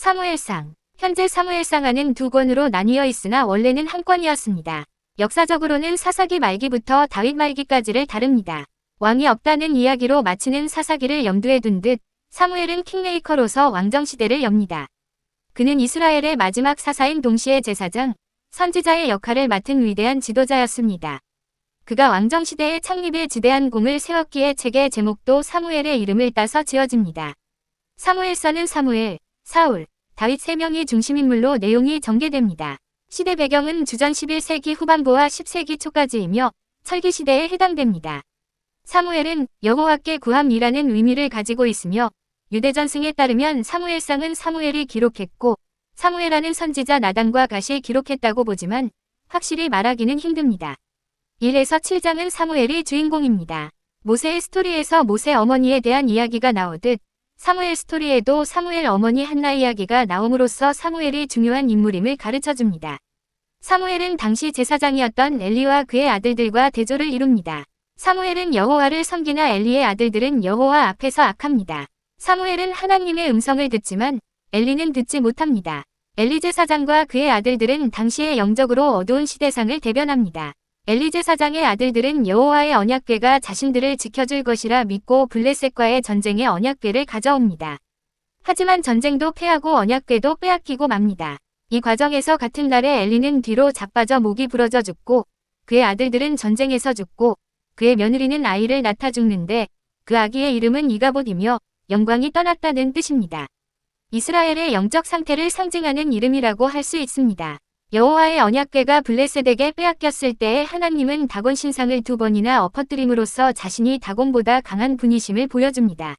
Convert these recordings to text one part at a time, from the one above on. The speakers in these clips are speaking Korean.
사무엘상. 현재 사무엘상하는 두 권으로 나뉘어 있으나 원래는 한 권이었습니다. 역사적으로는 사사기 말기부터 다윗 말기까지를 다룹니다. 왕이 없다는 이야기로 마치는 사사기를 염두에 둔 듯 사무엘은 킹메이커로서 왕정시대를 엽니다. 그는 이스라엘의 마지막 사사인 동시에 제사장, 선지자의 역할을 맡은 위대한 지도자였습니다. 그가 왕정시대의 창립에 지대한 공을 세웠기에 책의 제목도 사무엘의 이름을 따서 지어집니다. 사무엘서는 사무엘, 사울, 다윗 3명이 중심인물로 내용이 전개됩니다. 시대 배경은 주전 11세기 후반부와 10세기 초까지이며 철기시대에 해당됩니다. 사무엘은 여호와께 구함이라는 의미를 가지고 있으며 유대전승에 따르면 사무엘상은 사무엘이 기록했고 사무엘하는 선지자 나단과 갓이 기록했다고 보지만 확실히 말하기는 힘듭니다. 1에서 7장은 사무엘이 주인공입니다. 모세의 스토리에서 모세 어머니에 대한 이야기가 나오듯 사무엘 스토리에도 사무엘 어머니 한나 이야기가 나옴으로써 사무엘이 중요한 인물임을 가르쳐줍니다. 사무엘은 당시 제사장이었던 엘리와 그의 아들들과 대조를 이룹니다. 사무엘은 여호와를 섬기나 엘리의 아들들은 여호와 앞에서 악합니다. 사무엘은 하나님의 음성을 듣지만 엘리는 듣지 못합니다. 엘리 제사장과 그의 아들들은 당시의 영적으로 어두운 시대상을 대변합니다. 엘리 제사장의 아들들은 여호와의 언약궤가 자신들을 지켜줄 것이라 믿고 블레셋과의 전쟁에 언약궤를 가져옵니다. 하지만 전쟁도 패하고 언약궤도 빼앗기고 맙니다. 이 과정에서 같은 날에 엘리는 뒤로 자빠져 목이 부러져 죽고 그의 아들들은 전쟁에서 죽고 그의 며느리는 아이를 낳다 죽는데 그 아기의 이름은 이가봇이며 영광이 떠났다는 뜻입니다. 이스라엘의 영적 상태를 상징하는 이름이라고 할 수 있습니다. 여호와의 언약궤가 블레셋에게 빼앗겼을 때에 하나님은 다곤 신상을 2번이나 엎어뜨림으로써 자신이 다곤보다 강한 분이심을 보여줍니다.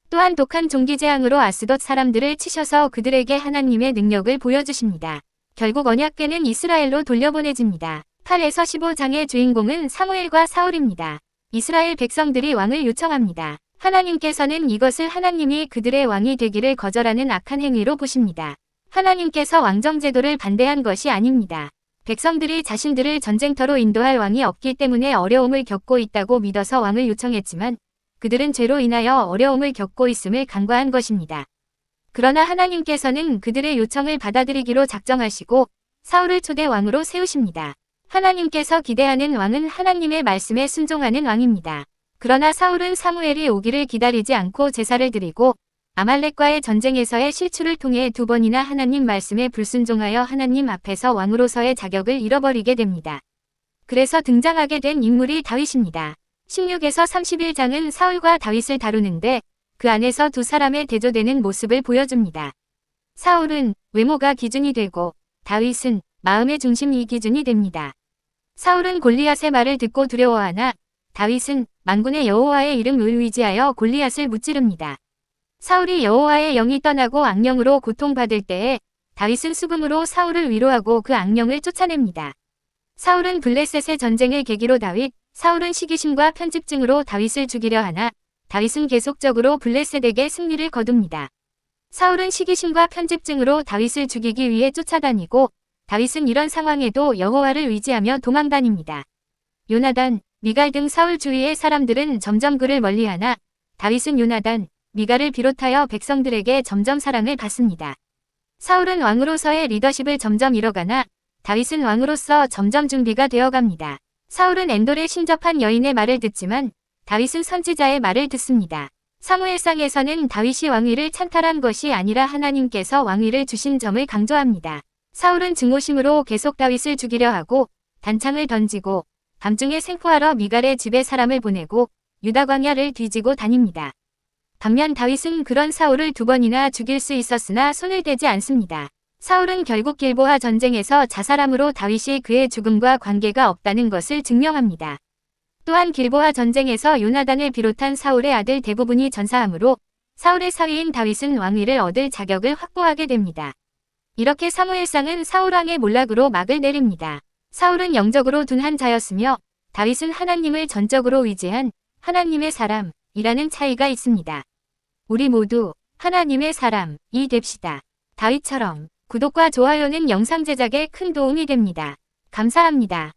또한 독한 종기재앙으로 아스돗 사람들을 치셔서 그들에게 하나님의 능력을 보여주십니다. 결국 언약궤는 이스라엘로 돌려보내집니다. 8에서 15장의 주인공은 사무엘과 사울입니다. 이스라엘 백성들이 왕을 요청합니다. 하나님께서는 이것을 하나님이 그들의 왕이 되기를 거절하는 악한 행위로 보십니다. 하나님께서 왕정제도를 반대한 것이 아닙니다. 백성들이 자신들을 전쟁터로 인도할 왕이 없기 때문에 어려움을 겪고 있다고 믿어서 왕을 요청했지만 그들은 죄로 인하여 어려움을 겪고 있음을 간과한 것입니다. 그러나 하나님께서는 그들의 요청을 받아들이기로 작정하시고 사울을 초대 왕으로 세우십니다. 하나님께서 기대하는 왕은 하나님의 말씀에 순종하는 왕입니다. 그러나 사울은 사무엘이 오기를 기다리지 않고 제사를 드리고 아말렉과의 전쟁에서의 실추를 통해 2번이나 하나님 말씀에 불순종하여 하나님 앞에서 왕으로서의 자격을 잃어버리게 됩니다. 그래서 등장하게 된 인물이 다윗입니다. 16에서 31장은 사울과 다윗을 다루는데 그 안에서 두 사람의 대조되는 모습을 보여줍니다. 사울은 외모가 기준이 되고 다윗은 마음의 중심이 기준이 됩니다. 사울은 골리앗의 말을 듣고 두려워하나 다윗은 만군의 여호와의 이름을 의지하여 골리앗을 무찌릅니다. 사울이 여호와의 영이 떠나고 악령으로 고통받을 때에 다윗은 수금으로 사울을 위로하고 그 악령을 쫓아냅니다. 사울은 블레셋의 전쟁을 계기로 사울은 시기심과 편집증으로 다윗을 죽이려 하나 다윗은 계속적으로 블레셋에게 승리를 거둡니다. 사울은 시기심과 편집증으로 다윗을 죽이기 위해 쫓아다니고 다윗은 이런 상황에도 여호와를 의지하며 도망다닙니다. 요나단, 미갈 등 사울 주위의 사람들은 점점 그를 멀리하나 다윗은 요나단, 미갈을 비롯하여 백성들에게 점점 사랑을 받습니다. 사울은 왕으로서의 리더십을 점점 잃어가나 다윗은 왕으로서 점점 준비가 되어갑니다. 사울은 엔돌에 신접한 여인의 말을 듣지만 다윗은 선지자의 말을 듣습니다. 사무엘상에서는 다윗이 왕위를 찬탈한 것이 아니라 하나님께서 왕위를 주신 점을 강조합니다. 사울은 증오심으로 계속 다윗을 죽이려 하고 단창을 던지고 밤중에 생포하러 미갈의 집에 사람을 보내고 유다 광야를 뒤지고 다닙니다. 반면 다윗은 그런 사울을 2번이나 죽일 수 있었으나 손을 대지 않습니다. 사울은 결국 길보아 전쟁에서 자살함으로 다윗이 그의 죽음과 관계가 없다는 것을 증명합니다. 또한 길보아 전쟁에서 요나단을 비롯한 사울의 아들 대부분이 전사함으로 사울의 사위인 다윗은 왕위를 얻을 자격을 확보하게 됩니다. 이렇게 사무엘상은 사울왕의 몰락으로 막을 내립니다. 사울은 영적으로 둔한 자였으며 다윗은 하나님을 전적으로 의지한 하나님의 사람이라는 차이가 있습니다. 우리 모두 하나님의 사람이 됩시다. 다윗처럼 구독과 좋아요는 영상 제작에 큰 도움이 됩니다. 감사합니다.